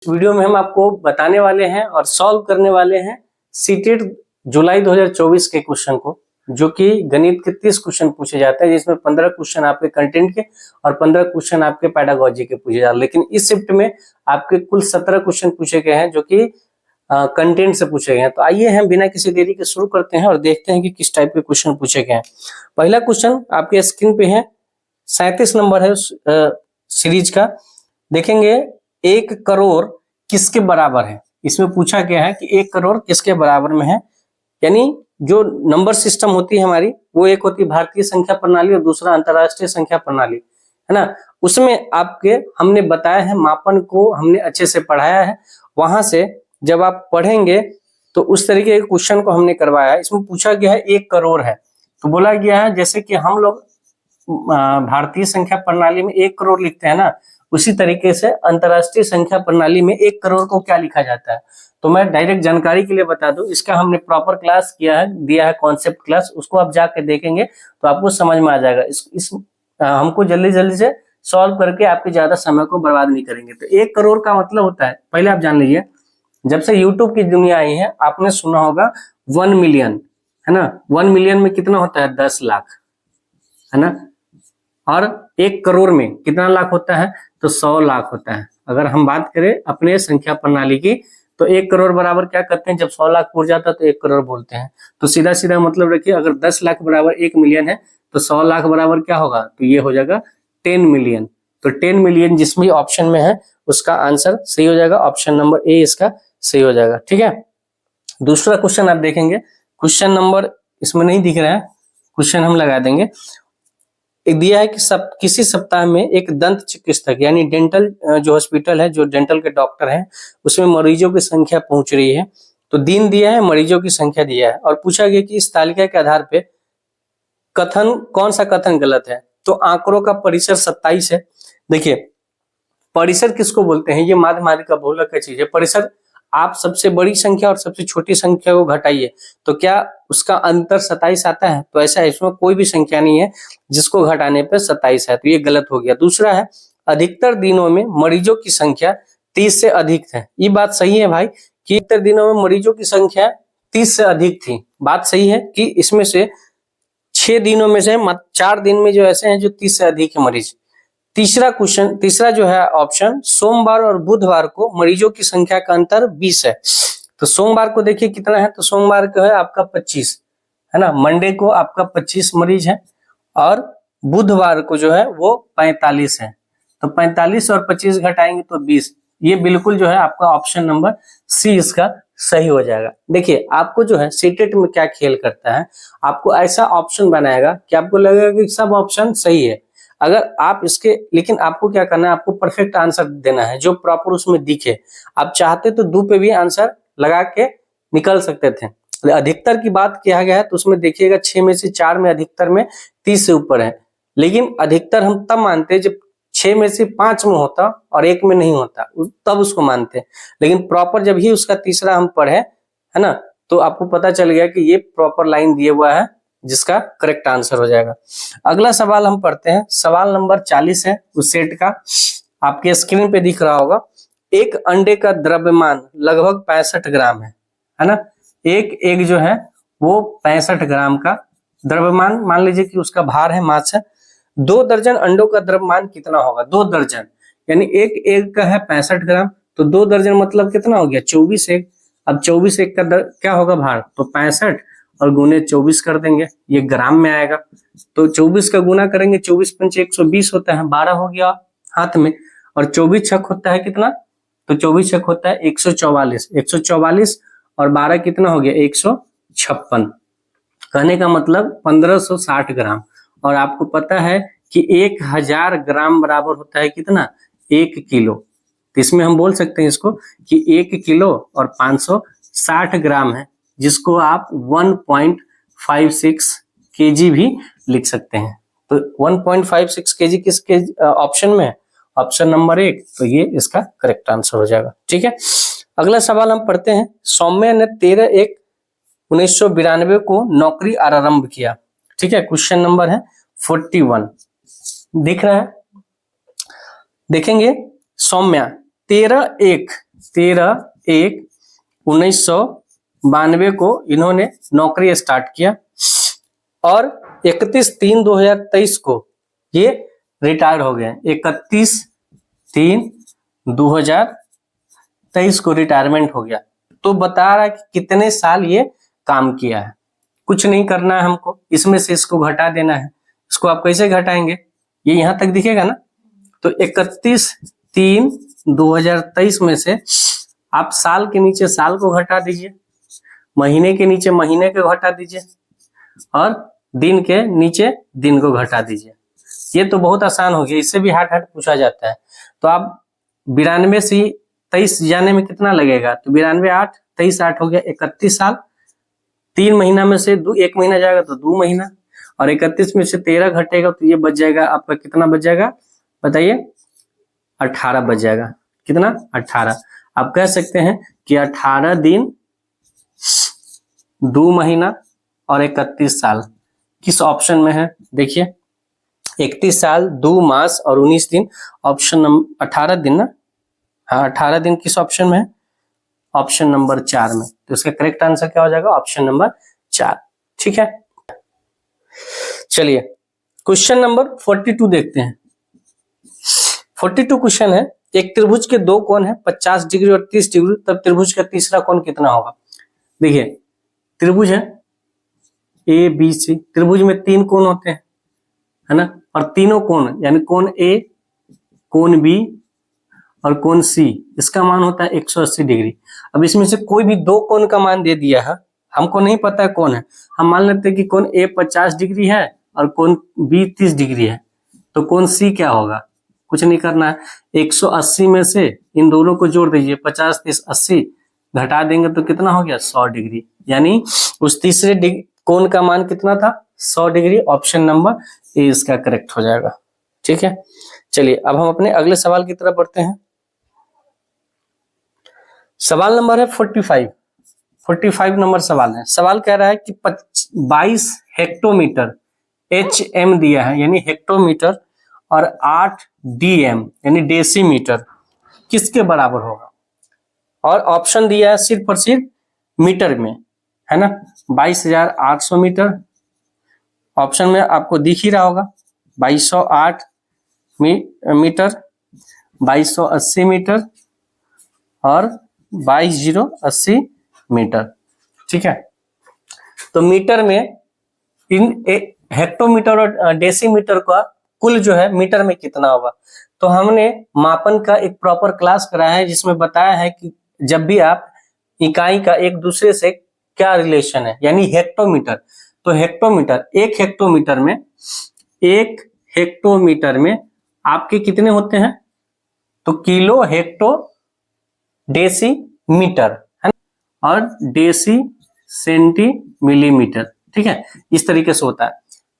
Video में हम आपको बताने वाले हैं और सॉल्व करने वाले हैं सीटेट जुलाई 2024 के क्वेश्चन को, जो कि गणित के 30 क्वेश्चन पूछे जाते हैं, जिसमें 15 क्वेश्चन आपके कंटेंट के और 15 क्वेश्चन आपके पेडागोजी के पूछे जाते हैं। लेकिन इस शिफ्ट में आपके कुल 17 क्वेश्चन पूछे गए हैं, जो कि कंटेंट से पूछे गए हैं। तो आइए हम बिना किसी देरी के शुरू करते हैं और देखते हैं कि किस टाइप के क्वेश्चन पूछे गए हैं। पहला क्वेश्चन आपके स्क्रीन पे है, 37 नंबर है उस सीरीज का। देखेंगे 1 करोड़ किसके बराबर है। इसमें पूछा गया है कि 1 करोड़ किसके बराबर में है। यानी जो नंबर सिस्टम होती है हमारी, वो एक होती है भारतीय संख्या प्रणाली और दूसरा अंतरराष्ट्रीय संख्या प्रणाली, है ना। उसमें आपके हमने बताया है, मापन को हमने अच्छे से पढ़ाया है। वहां से जब आप पढ़ेंगे तो उस तरीके के क्वेश्चन को हमने करवाया है। इसमें पूछा गया है 1 करोड़ है, तो बोला गया है जैसे कि हम लोग भारतीय संख्या प्रणाली में 1 करोड़ लिखते हैं ना, उसी तरीके से अंतरराष्ट्रीय संख्या प्रणाली में 1 करोड़ को क्या लिखा जाता है। तो मैं डायरेक्ट जानकारी के लिए बता दूं, इसका हमने प्रॉपर क्लास किया है, दिया है कॉन्सेप्ट क्लास, उसको आप जाके देखेंगे तो आपको समझ में आ जाएगा। हमको जल्दी जल्दी से सॉल्व करके आपके ज्यादा समय को बर्बाद नहीं करेंगे। तो 1 करोड़ का मतलब होता है, पहले आप जान लीजिए, जब से यूट्यूब की दुनिया आई है आपने सुना होगा 1 मिलियन, है ना। 1 मिलियन में कितना होता है, 10 लाख, है ना। और 1 करोड़ में कितना लाख होता है, तो 100 लाख होता है। अगर हम बात करें अपने संख्या प्रणाली की, तो 1 करोड़ बराबर क्या करते हैं, जब 100 लाख पूर जाता है तो 1 करोड़ बोलते हैं। तो सीधा सीधा मतलब रखिए, अगर 10 लाख बराबर 1 मिलियन है तो 100 लाख बराबर क्या होगा, तो ये हो जाएगा 10 मिलियन। तो 10 मिलियन जिसमें ऑप्शन में है उसका आंसर सही हो जाएगा, ऑप्शन नंबर ए इसका सही हो जाएगा। ठीक है, दूसरा क्वेश्चन आप देखेंगे, क्वेश्चन नंबर इसमें नहीं दिख रहा है, क्वेश्चन हम लगा देंगे। एक दिया है कि किसी सप्ताह में एक दंत चिकित्सक यानी डेंटल जो हॉस्पिटल है, जो डेंटल के डॉक्टर हैं, उसमें मरीजों की संख्या पहुंच रही है। तो दिन दिया है, मरीजों की संख्या दिया है और पूछा गया कि इस तालिका के आधार पे कथन, कौन सा कथन गलत है। तो आंकड़ों का परिसर 27 है। देखिए परिसर किसको बोलते हैं, ये माध्यमाधिक का बहुलक का चीज है। परिसर आप सबसे बड़ी संख्या और सबसे छोटी संख्या को घटाइए तो क्या उसका अंतर 27 आता है, तो ऐसा इसमें कोई भी संख्या नहीं है जिसको घटाने पे 27 है, तो ये गलत हो गया। दूसरा है, अधिकतर दिनों में मरीजों की संख्या 30 से अधिक है। ये बात सही है भाई कि अधिकतर दिनों में मरीजों की संख्या 30 से अधिक थी। बात सही है कि इसमें से 6 दिनों में से 4 दिन में जो ऐसे हैं जो 30 से अधिक है मरीज। तीसरा क्वेश्चन, तीसरा जो है ऑप्शन, सोमवार और बुधवार को मरीजों की संख्या का अंतर 20 है। तो सोमवार को देखिए कितना है, तो सोमवार को है आपका 25, है ना। मंडे को आपका 25 मरीज है और बुधवार को जो है वो 45 है। तो 45 और 25 घटाएंगे तो 20। ये बिल्कुल जो है आपका ऑप्शन नंबर सी इसका सही हो जाएगा। देखिए आपको जो है सीटेट में क्या खेल करता है, आपको ऐसा ऑप्शन बनाएगा कि आपको लगेगा कि सब ऑप्शन सही है। अगर आप इसके, लेकिन आपको क्या करना है, आपको परफेक्ट आंसर देना है जो प्रॉपर उसमें दिखे। आप चाहते तो दो पे भी आंसर लगा के निकल सकते थे। अधिकतर की बात किया गया है तो उसमें देखिएगा 6 में से 4 में अधिकतर में 30 से ऊपर है। लेकिन अधिकतर हम तब मानते हैं जब 6 में से 5 में होता और 1 में नहीं होता, तब उसको मानते हैं। लेकिन प्रॉपर जब ही उसका तीसरा हम पढ़े, है ना, तो आपको पता चल गया कि ये प्रॉपर लाइन दिया हुआ है जिसका करेक्ट आंसर हो जाएगा। अगला सवाल हम पढ़ते हैं, सवाल नंबर 40 है उस सेट का, आपके स्क्रीन पे दिख रहा होगा। एक अंडे का द्रव्यमान लगभग 65 ग्राम है ना। एक जो है वो 65 ग्राम का द्रव्यमान, मान लीजिए कि उसका भार है, मास है। 2 दर्जन अंडों का द्रव्यमान कितना होगा, 2 दर्जन, यानी एक एग का है 65 ग्राम, तो 2 दर्जन मतलब कितना हो गया, 24 एग। अब 24 एग का क्या होगा भार, तो 65 और गुने 24 कर देंगे, ये ग्राम में आएगा। तो 24 का गुना करेंगे, 24 पंच 120 होता है, 12 हो गया हाथ में, और 24 छक होता है कितना, तो 24 छक होता है 144, 144 और 12 कितना हो गया, 156। कहने का मतलब 1560 ग्राम। और आपको पता है कि 1000 ग्राम बराबर होता है कितना, 1 किलो। तो इसमें हम बोल सकते हैं इसको कि 1 किलो और 560 ग्राम है, जिसको आप 1.56 केजी भी लिख सकते हैं। तो 1.56 केजी किसके ऑप्शन में है, ऑप्शन नंबर 1, तो ये इसका करेक्ट आंसर हो जाएगा। ठीक है, अगला सवाल हम पढ़ते हैं। सौम्या ने 13/1/1992 को नौकरी आरंभ किया। ठीक है, क्वेश्चन नंबर है 41, दिख रहा है। देखेंगे सौम्या 13/1 13/1/1992 को इन्होंने नौकरी स्टार्ट किया और 31/3/2023 को ये रिटायर हो गए। 31/3/2023 को रिटायरमेंट हो गया। तो बता रहा है कि कितने साल ये काम किया है। कुछ नहीं करना है हमको, इसमें से इसको घटा देना है। इसको आप कैसे घटाएंगे, ये यहां तक दिखेगा ना, तो 31/3/2023 में से आप साल के नीचे साल को घटा दीजिए, महीने के नीचे महीने को घटा दीजिए और दिन के नीचे दिन को घटा दीजिए। ये तो बहुत आसान हो गया, इससे भी हट पूछा जाता है। तो आप 92 से 23 जाने में कितना लगेगा, तो 92 8 23 8 हो गया 31 साल। 3 महीना में से 1 महीना जाएगा तो 2 महीना, और 31 में से 13 घटेगा तो ये बच जाएगा आपका, कितना बच जाएगा बताइए, 18 बच जाएगा। कितना, 18। आप कह सकते हैं कि 18 दिन 2 महीना और 31 साल किस ऑप्शन में है। देखिए 31 साल 2 मास और 19 दिन, ऑप्शन नंबर 18 दिन ना, हाँ 18 दिन किस ऑप्शन में है, ऑप्शन नंबर 4 में। तो इसका करेक्ट आंसर क्या हो जाएगा, ऑप्शन नंबर 4। ठीक है, चलिए क्वेश्चन नंबर 42 देखते हैं। 42 क्वेश्चन है, एक त्रिभुज के 2 कोण है 50 डिग्री और 30 डिग्री, तब त्रिभुज का तीसरा कोण कितना होगा। देखिए त्रिभुज है ABC, त्रिभुज में 3 कोण होते हैं, है ना, और तीनों कोण यानी कोण A, कोण B और कोण C, इसका मान होता है 180 डिग्री। अब इसमें से कोई भी 2 कोण का मान दे दिया है, हमको नहीं पता है कौन है, हम मान लेते हैं कि कोण A 50 डिग्री है और कोण B 30 डिग्री है, तो कोण C क्या होगा, कुछ नहीं करना है, 180 में से इन दोनों को जोड़ दीजिए, 50 30 80 घटा देंगे तो कितना हो गया 100 डिग्री, यानी उस तीसरे कोण का मान कितना था 100 डिग्री। ऑप्शन नंबर ए इसका करेक्ट हो जाएगा। ठीक है, चलिए अब हम अपने अगले सवाल की तरफ बढ़ते हैं। सवाल नंबर है 45 नंबर सवाल है। सवाल कह रहा है कि 22 हेक्टोमीटर HM दिया है यानी हेक्टोमीटर और 8 DM यानी डेसीमीटर किसके बराबर होगा, और ऑप्शन दिया है सिर्फ और सिर्फ मीटर में, है ना, 22,800 मीटर, ऑप्शन में आपको दिख ही रहा होगा 2208 मीटर, 2280 मीटर और 22080 मीटर। ठीक है, तो मीटर में इन हेक्टोमीटर और डेसीमीटर का कुल जो है मीटर में कितना होगा। तो हमने मापन का एक प्रॉपर क्लास कराया है जिसमें बताया है कि जब भी आप इकाई का एक दूसरे से क्या रिलेशन है, यानी हेक्टोमीटर, तो हेक्टोमीटर एक हेक्टोमीटर में आपके कितने होते हैं, तो किलो हेक्टो डेसीमीटर है ना, और डेसी सेंटी मिलीमीटर। ठीक है, इस तरीके से होता है।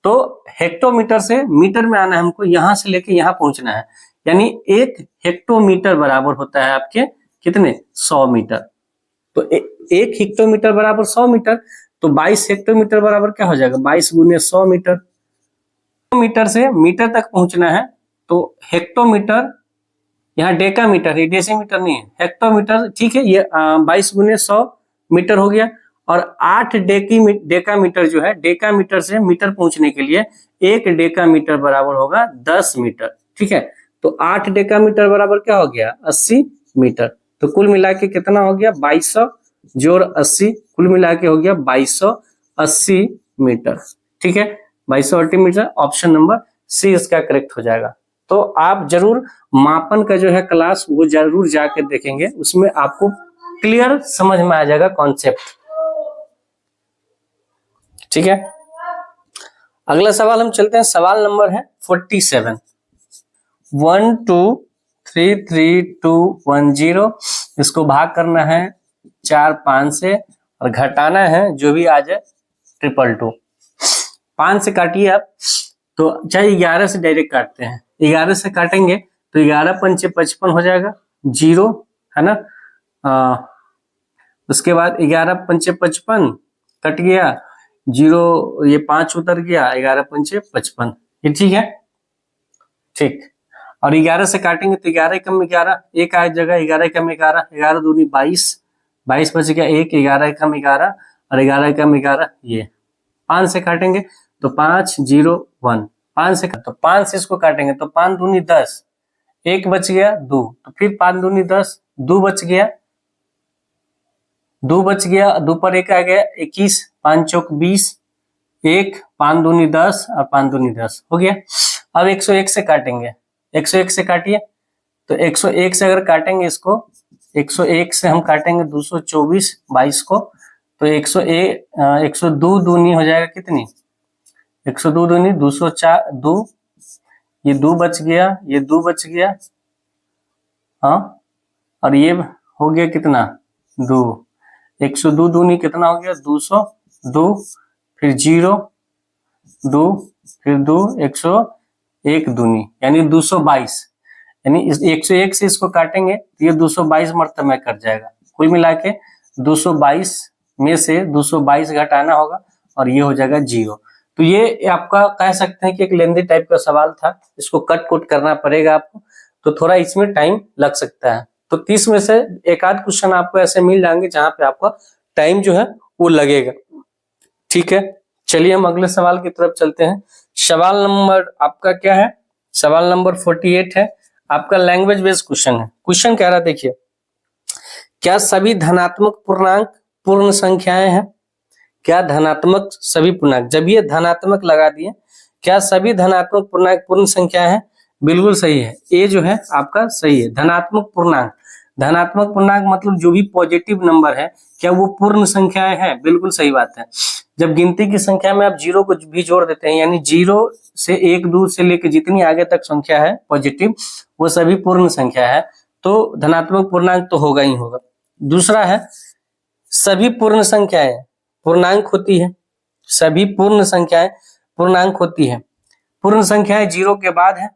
तो हेक्टोमीटर से मीटर में आना है हमको, यहां से लेके यहां पहुंचना है, यानी 1 हेक्टोमीटर बराबर होता है आपके कितने 100 मीटर। तो 1 हेक्टोमीटर बराबर 100 मीटर, तो 22 हेक्टोमीटर बराबर क्या हो जाएगा 22 गुने 100 मीटर। मीटर से मीटर तक पहुंचना है तो हेक्टोमीटर, यहाँ डेकामीटर है, डेसीमीटर नहीं है, हेक्टोमीटर। ठीक है, ये 22 गुने 100 मीटर हो गया, और 8 डेकामीटर जो है, डेकामीटर से मीटर पहुंचने के लिए 1 डेकामीटर बराबर होगा 10 मीटर। ठीक है, तो 8 डेकामीटर बराबर क्या हो गया 80 मीटर। तो कुल मिला के कितना हो गया 2200 जोड़ 80, कुल मिला के हो गया 2280 मीटर। ठीक है, 2280 मीटर, ऑप्शन नंबर सी इसका करेक्ट हो जाएगा। तो आप जरूर मापन का जो है क्लास वो जरूर जाकर देखेंगे, उसमें आपको क्लियर समझ में आ जाएगा कॉन्सेप्ट। ठीक है, अगला सवाल हम चलते हैं। सवाल नंबर है 47। 1 2 3 3 2 1 0, इसको भाग करना है 4 5 से और घटाना है जो भी आ जाए 222। 5 से काटिए आप, तो चाहे 11 से डायरेक्ट काटते हैं, 11 से काटेंगे तो 11 पंचे 55 हो जाएगा, 0 है ना, उसके बाद 11 पंचे 55 कट गया, 0 ये 5 उतर गया, 11 पंचे 55, ये ठीक है। ठीक, और 11 से काटेंगे तो 11 कम 11, एक आए जगह 11 कम 11, 11 दूनी 22, 22 बच गया एक, 11 कम 11 और 11 कम 11 ये। 5 से काटेंगे तो 5 0 1, 5 से तो 5 से इसको काटेंगे तो 5 दूनी 10, एक बच गया 2, तो फिर 5 दूनी 10, 2 बच गया, 2 बच गया, 2 पर एक आ गया 21, 5 चौक 20, एक 5 दूनी 10 और 5 दूनी 10 हो गया। अब 101 से काटेंगे, 101 से काटिए तो 101 से अगर काटेंगे इसको, 101 से हम काटेंगे 224 22 को, तो 102 दूनी हो जाएगा कितनी, 102 दूनी 204 2, ये 2 बच गया, ये 2 बच गया, हाँ, और ये हो गया कितना 2, 102 दूनी कितना हो गया 202, फिर 0 2, फिर 2, 101 दूनी यानी 222, यानी इस 101 से इसको काटेंगे तो ये 222 मरतबा में कट जाएगा। कुल मिला के 222 में से 222 घटाना होगा और ये हो जाएगा 0। तो ये आपका कह सकते हैं कि एक लेंथी टाइप का सवाल था, इसको कट कुट करना पड़ेगा आपको, तो थोड़ा इसमें टाइम लग सकता है। तो 30 में से एक आध क्वेश्चन आपको ऐसे मिल जाएंगे जहां पे आपका टाइम जो है वो लगेगा। ठीक है, चलिए हम अगले सवाल की तरफ चलते हैं। सवाल नंबर आपका क्या है, सवाल नंबर 48 है आपका, लैंग्वेज बेस्ड क्वेश्चन है। क्वेश्चन कह रहा है देखिए, क्या सभी धनात्मक पूर्णांक पूर्ण संख्याएं हैं? क्या धनात्मक सभी पूर्णांक, जब ये धनात्मक लगा दिए, क्या सभी धनात्मक पूर्णांक पूर्ण संख्या है? बिल्कुल सही है, ये जो है आपका सही है। धनात्मक पूर्णांक, धनात्मक पूर्णांक मतलब जो भी पॉजिटिव नंबर है क्या वो पूर्ण संख्याएं हैं? बिल्कुल सही बात है। जब गिनती की संख्या में आप 0 को भी जोड़ देते हैं, यानी 0 से 1 2 से लेकर जितनी आगे तक संख्या है पॉजिटिव वो सभी पूर्ण संख्या है, तो धनात्मक पूर्णांक तो होगा ही होगा। दूसरा है सभी पूर्ण संख्याएं पूर्णांक होती है, सभी पूर्ण संख्याएं पूर्णांक होती है। पूर्ण संख्याएं 0 के बाद है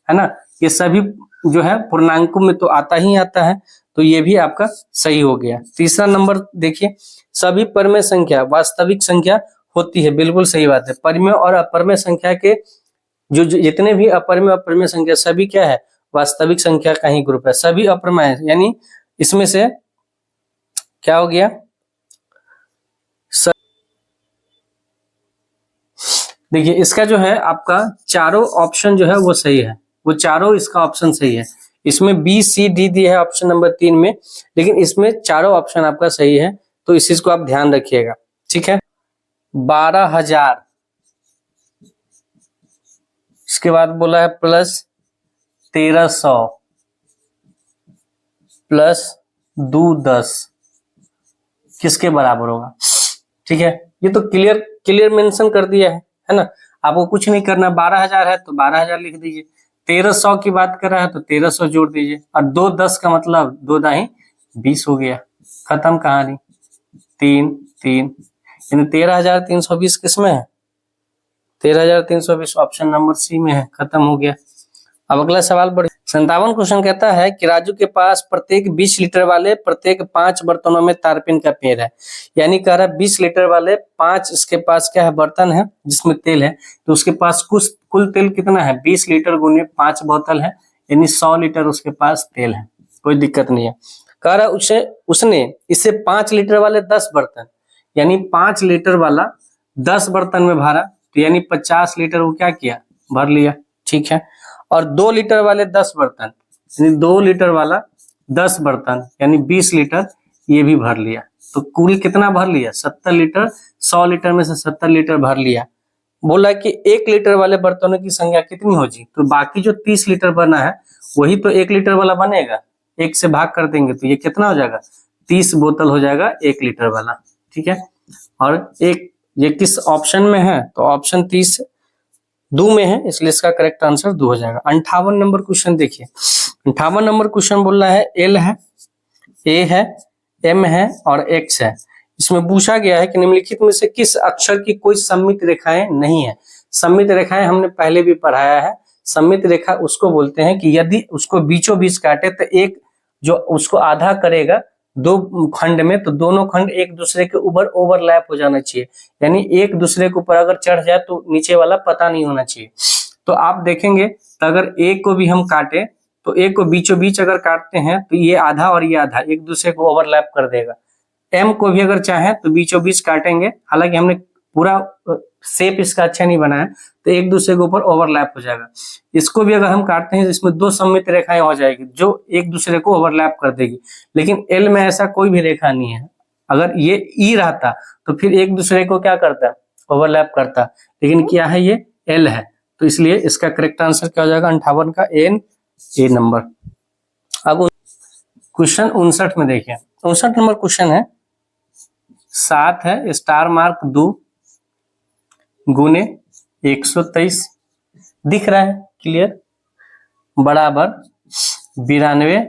ना, ये सभी जो है पूर्णांकों में तो आता ही आता है, तो ये भी आपका सही हो गया। तीसरा नंबर देखिए, सभी परमेय संख्या वास्तविक संख्या होती है, बिल्कुल सही बात है। परमेय और अपरमेय संख्या के जो जितने भी अपरमेय और परमेय संख्या सभी क्या है, वास्तविक संख्या का ही ग्रुप है। सभी अपरमेय यानी इसमें से क्या हो गया, देखिए इसका जो है आपका चारों ऑप्शन जो है वो सही है, वो चारों इसका ऑप्शन सही है। इसमें बी सी डी दिया है ऑप्शन नंबर 3 में, लेकिन इसमें चारों ऑप्शन आपका सही है, तो इस चीज को आप ध्यान रखिएगा। ठीक है, 12,000, इसके बाद बोला है प्लस 1300 प्लस 210 किसके बराबर होगा? ठीक है, ये तो क्लियर मेंशन कर दिया है ना, आपको कुछ नहीं करना। 12,000 है तो 12,000 लिख दीजिए, 1300 की बात कर रहा है तो 1300 जोड़ दीजिए, और 210 का मतलब 2 दाही 20 हो गया, खत्म कहानी। 3 3 यानी 13,320 किसमें है, 13,320 ऑप्शन नंबर सी में है, खत्म हो गया। अब अगला सवाल बढ़े। 57 क्वेश्चन कहता है कि राजू के पास प्रत्येक 20 लीटर वाले प्रत्येक 5 बर्तनों में तारपीन का पेड़ है, यानी कह रहा है 20 लीटर वाले 5 इसके पास क्या है, बर्तन है जिसमें तेल है, तो उसके पास कुल तेल कितना है, 20 लीटर गुने 5 बोतल है, यानी 100 लीटर उसके पास तेल है, कोई दिक्कत नहीं है। कह रहा उसने इसे 5 लीटर वाले 10 बर्तन, यानी 5 लीटर वाला 10 बर्तन में भरा, तो यानी 50 लीटर वो क्या किया, भर लिया। ठीक है, और 2 लीटर वाले 10 बर्तन, यानी 2 लीटर वाला 10 बर्तन यानी 20 लीटर ये भी भर लिया, तो कुल कितना भर लिया, 70 लीटर। 100 लीटर में से 70 लीटर भर लिया। बोला कि 1 लीटर वाले बर्तनों की संख्या कितनी होगी, तो बाकी जो 30 लीटर बना है वही तो 1 लीटर वाला बनेगा, 1 से भाग कर देंगे तो ये कितना हो जाएगा, 30 बोतल हो जाएगा 1 लीटर वाला। ठीक है, और एक ये किस ऑप्शन में है, तो ऑप्शन 30 2 में है, इसलिए इसका करेक्ट आंसर 2 हो जाएगा। 58 नंबर क्वेश्चन देखिए, 58 नंबर क्वेश्चन बोल रहा है एल है, ए है, एम है और एक्स है। इसमें पूछा गया है कि निम्नलिखित में से किस अक्षर की कोई सममित रेखाएं नहीं है। सममित रेखाएं हमने पहले भी पढ़ाया है, सममित रेखा उसको बोलते हैं कि यदि उसको बीचों बीच काटे तो एक जो उसको आधा करेगा 2 खंड में, तो दोनों खंड एक दूसरे के ऊपर ओवरलैप हो जाना चाहिए, यानी एक दूसरे के ऊपर अगर चढ़ जाए तो नीचे वाला पता नहीं होना चाहिए। तो आप देखेंगे तो अगर ए को भी हम काटे तो ए को बीचों बीच अगर काटते हैं तो ये आधा और ये आधा एक दूसरे को ओवरलैप कर देगा। एम को भी अगर चाहे तो बीचों बीच काटेंगे, हालांकि हमने पूरा शेप इसका अच्छा नहीं बनाया तो एक दूसरे के ऊपर ओवरलैप हो जाएगा। इसको भी अगर हम काटते हैं तो इसमें दो सममित रेखाएं हो जाएगी जो एक दूसरे को ओवरलैप कर देगी, लेकिन एल में ऐसा कोई भी रेखा नहीं है। अगर ये ई रहता तो फिर एक दूसरे को क्या करता, ओवरलैप करता, लेकिन क्या है ये एल है, तो इसलिए इसका करेक्ट आंसर क्या हो जाएगा 58 का एन ए नंबर। अब क्वेश्चन 59 में देखिए, 59 नंबर क्वेश्चन है 7 है स्टार मार्क 2 गुने 123 दिख रहा है क्लियर, बराबर 92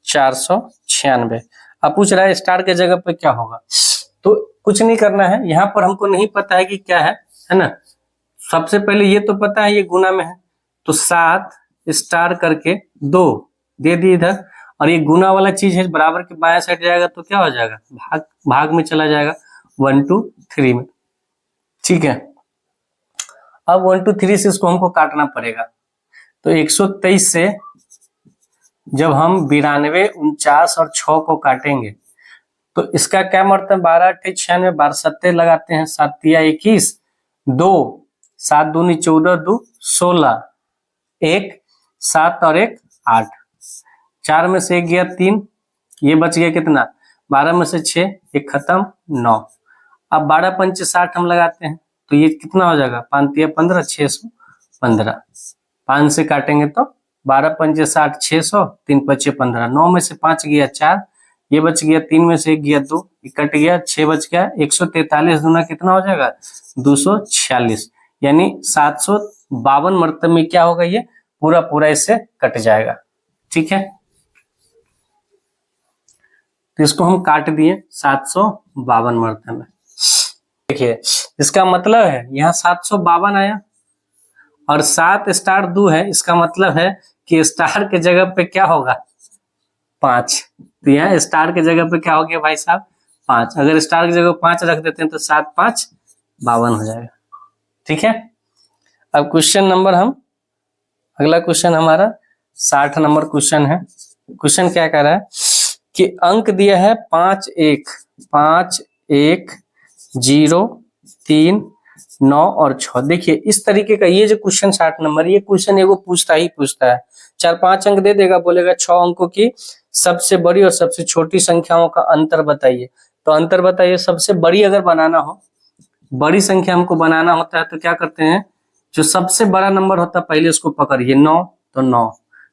496। अब पूछ रहा है स्टार के जगह पे क्या होगा, तो कुछ नहीं करना है, यहाँ पर हमको नहीं पता है कि क्या है ना। सबसे पहले ये तो पता है ये गुना में है, तो 7 स्टार करके 2 दे दी इधर, और ये गुना वाला चीज है बराबर के बाएं साइड जाएगा तो क्या हो जाएगा, भाग में चला जाएगा 1 2 3 में। ठीक है, अब 1 2 3 से इसको हमको काटना पड़ेगा, तो 123 से जब हम 92 49 और 6 को काटेंगे तो इसका क्या मतलब 12 8 96 12 7 लगाते हैं, 7 तिया 21 2 7 दूनी 14 2 16 1 7 और 1 8, 4 में से 1 गया 3, ये बच गया कितना 12 में से 6 1 खत्म 9। अब 12 पंच 60 हम लगाते हैं तो ये कितना हो जाएगा 5 तिया 15 615, 5 से काटेंगे तो 12 पंच 60 600 3 पचे 15, 9 में से 5 गया 4, ये बच गया 3 में से 1 गया 2, कट गया 6 बच गया 143 दूना कितना हो जाएगा 246, यानी 752 मरतबे में क्या होगा ये पूरा पूरा इससे कट जाएगा। ठीक है, तो इसको हम काट दिए 752 मरतबे में। देखिए इसका मतलब है यहाँ 752 आया और 7 स्टार 2 है, इसका मतलब है कि स्टार के जगह पे क्या होगा 5, तो यहाँ स्टार के जगह पे क्या हो गया भाई साहब 5, अगर स्टार की जगह 5 रख देते हैं तो 7 5 52 हो जाएगा। ठीक है, अब क्वेश्चन नंबर हम अगला क्वेश्चन हमारा 60 नंबर क्वेश्चन है। क्वेश्चन क्या कह रहा है कि अंक दिया है 5 1 5 1 0 3 9 और 6। देखिए इस तरीके का ये जो क्वेश्चन 60 नंबर, ये क्वेश्चन एगो पूछता ही पूछता है, 4-5 अंक दे देगा, बोलेगा 6 अंकों की सबसे बड़ी और सबसे छोटी संख्याओं का अंतर बताइए। तो अंतर बताइए, सबसे बड़ी अगर बनाना हो, बड़ी संख्या हमको बनाना होता है तो क्या करते हैं, जो सबसे बड़ा नंबर होता है पहले उसको पकड़िए, 9 तो 9,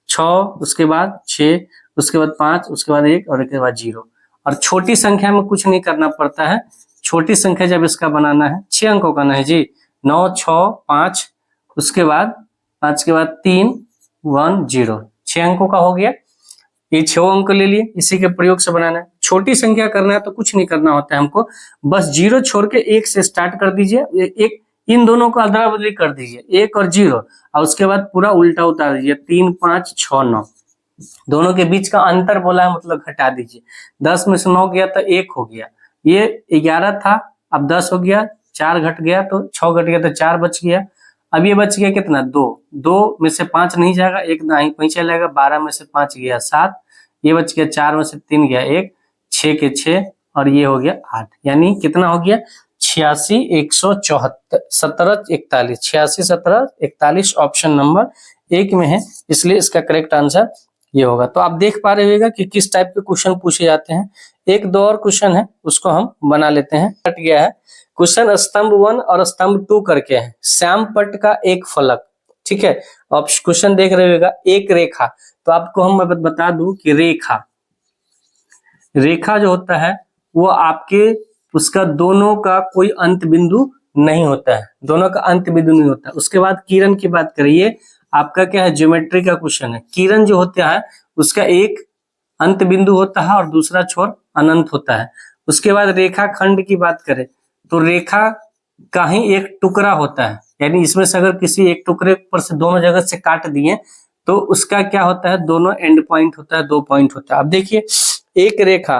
6 उसके बाद 6 उसके बाद 5 उसके बाद 1 और उसके बाद 0। और छोटी संख्या में कुछ नहीं करना पड़ता है, छोटी संख्या जब इसका बनाना है 6 अंकों का ना है जी, 9 6 5 उसके बाद 5 के बाद 3 1 0, 6 अंकों का हो गया। ये 6 अंक ले लिए, इसी के प्रयोग से बनाना है। छोटी संख्या करना है तो कुछ नहीं करना होता है हमको, बस 0 छोड़ के 1 से स्टार्ट कर दीजिए, एक इन दोनों को अदला बदली कर दीजिए 1 और 0, और उसके बाद पूरा उल्टा उतार दीजिए 3 5 6 9, दोनों के बीच का अंतर बोला है मतलब घटा दीजिए, 10 में से 9 गया तो 1 हो गया, ये 11 था अब 10 हो गया, 4 घट गया तो 6 घट गया तो 4 बच गया। अब ये बच गया कितना 2, 2 में से 5 नहीं जाएगा, 1 नहीं पीछे लगेगा, 12 में से 5 गया 7, ये बच गया 4 में से 3 गया 1, 6 के 6 और ये हो गया 8, यानी कितना हो गया 86 174 17 41, 86 17 41 ऑप्शन नंबर 1 में है, इसलिए इसका करेक्ट आंसर ये होगा। तो आप देख पा रहे होगा कि किस टाइप के क्वेश्चन पूछे जाते हैं। एक दो और क्वेश्चन है उसको हम बना लेते हैं। कट गया है क्वेश्चन स्तंभ 1 और स्तंभ 2 करके है, श्याम पट्ट का एक फलक। ठीक है, आप क्वेश्चन देख रहे होगा एक रेखा, तो आपको हम बता दूं कि रेखा जो होता है वो आपके उसका दोनों का कोई अंत बिंदु नहीं होता है, दोनों का अंत बिंदु नहीं होता। उसके बाद किरण की बात करिए, आपका क्या है ज्योमेट्री का क्वेश्चन है, किरण जो होता है उसका एक अंत बिंदु होता है और दूसरा छोर अनंत होता है। उसके बाद रेखा खंड की बात करें तो रेखा का ही एक टुकड़ा होता है, यानी इसमें से अगर किसी एक टुकड़े पर से दोनों जगह से काट दिए तो उसका क्या होता है, दोनों एंड पॉइंट होता है, 2 पॉइंट होता है। अब देखिए एक रेखा,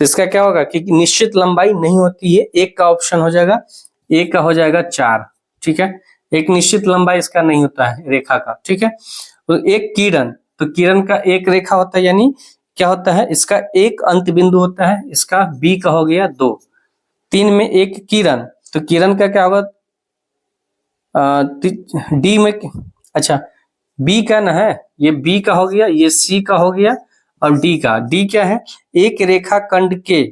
तो इसका क्या होगा कि निश्चित लंबाई नहीं होती है, एक का ऑप्शन हो जाएगा, एक का हो जाएगा 4। ठीक है, एक निश्चित लंबाई इसका नहीं होता है रेखा का, ठीक है। तो एक किरण, तो किरण का एक रेखा होता है, यानी क्या होता है, इसका एक अंत बिंदु होता है, इसका बी का हो गया 2, 3 में एक किरण, तो किरण का क्या होगा डी में, अच्छा बी का ना है, ये बी का हो गया, ये सी का हो गया, और डी का, डी क्या है, एक रेखा खंड के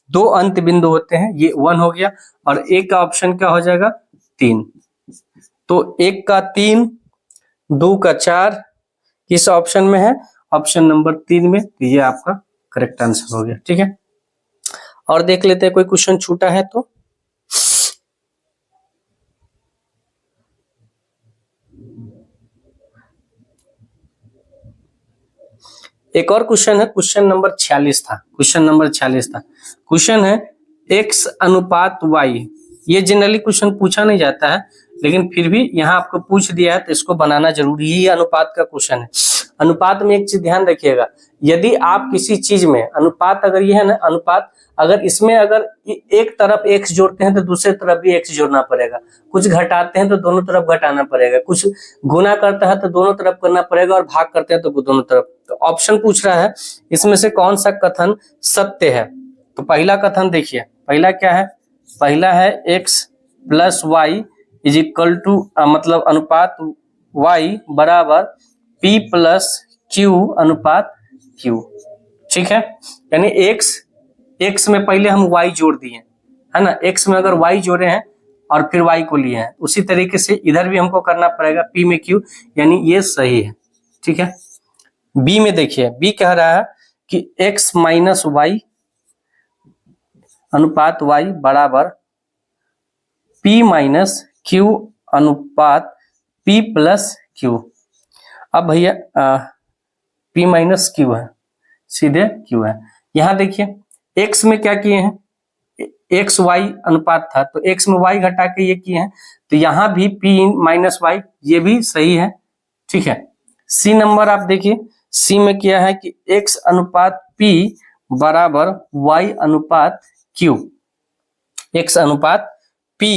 2 अंत बिंदु होते हैं, ये 1 हो गया, और एक का ऑप्शन क्या हो जाएगा 3, तो 1 का 3, 2 का 4 किस ऑप्शन में है, ऑप्शन नंबर 3 में, तो ये आपका करेक्ट आंसर हो गया, ठीक है। और देख लेते हैं कोई क्वेश्चन छूटा है तो। एक और क्वेश्चन है, क्वेश्चन नंबर 46 था, क्वेश्चन नंबर 46 था। क्वेश्चन है x अनुपात y, ये जनरली क्वेश्चन पूछा नहीं जाता है, लेकिन फिर भी यहाँ आपको पूछ दिया है तो इसको बनाना जरूरी है, अनुपात का क्वेश्चन है। अनुपात में एक चीज ध्यान रखिएगा, यदि आप किसी चीज में अनुपात, अगर ये है ना अनुपात, अगर इसमें अगर एक तरफ x जोड़ते हैं तो दूसरे तरफ भी x जोड़ना पड़ेगा, कुछ घटाते हैं तो दोनों तरफ घटाना पड़ेगा, कुछ गुना करता है तो दोनों तरफ करना पड़ेगा, और भाग करते हैं तो दोनों तरफ। तो ऑप्शन पूछ रहा है इसमें से कौन सा कथन सत्य है। तो पहला कथन देखिए, पहला क्या है, पहला है x plus y is equal to, मतलब अनुपात y बराबर p प्लस q अनुपात q, ठीक है। यानी x में पहले हम y जोड़ दिए, है ना, x में अगर y जोड़े हैं और फिर y को लिए हैं, उसी तरीके से इधर भी हमको करना पड़ेगा p में q, यानी ये सही है, ठीक है। b में देखिए, b कह रहा है कि x माइनस वाई अनुपात y बराबर p माइनस q अनुपात p प्लस q। अब भैया p माइनस q है, सीधे q है। यहाँ देखिए x में क्या किए हैं, x y अनुपात था, तो x में y घटा के ये किए हैं, तो यहाँ भी p माइनस y, ये भी सही है, ठीक है। सी नंबर आप देखिए, सी में क्या है कि x अनुपात p बराबर y अनुपात q, x अनुपात p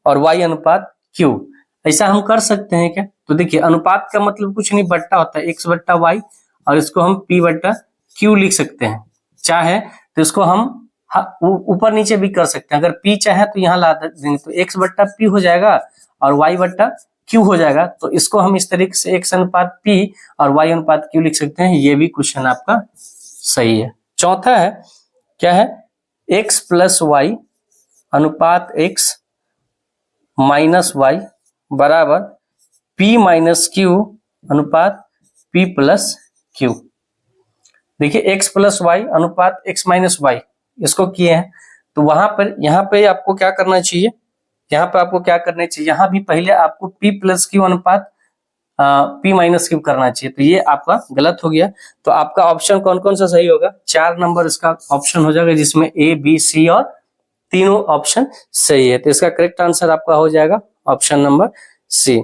और y अनुपात q, ऐसा हम कर सकते हैं क्या। तो देखिए अनुपात का मतलब कुछ नहीं, बट्टा होता है x बट्टा y, और इसको हम p बट्टा q लिख सकते हैं, चाहे तो इसको हम ऊपर नीचे भी कर सकते हैं, अगर p चाहे तो यहाँ ला देंगे, तो x बट्टा p हो जाएगा और y बट्टा q हो जाएगा, तो इसको हम इस तरीके से x अनुपात p और y अनुपात q लिख सकते हैं, ये भी क्वेश्चन आपका सही है। चौथा है, क्या है, x प्लस वाई अनुपात x माइनस वाई बराबर p माइनस q अनुपात p प्लस q। देखिए x प्लस वाई अनुपात x माइनस वाई, इसको किए हैं, तो वहां पर यहाँ पे आपको क्या करना चाहिए, यहाँ पे आपको क्या करना चाहिए, यहाँ भी पहले आपको p प्लस क्यू अनुपात p माइनस क्यू करना चाहिए, तो ये आपका गलत हो गया। तो आपका ऑप्शन कौन कौन सा सही होगा, 4 नंबर इसका ऑप्शन हो जाएगा, जिसमें A B C और तीनों ऑप्शन सही है, तो इसका करेक्ट आंसर आपका हो जाएगा ऑप्शन नंबर C।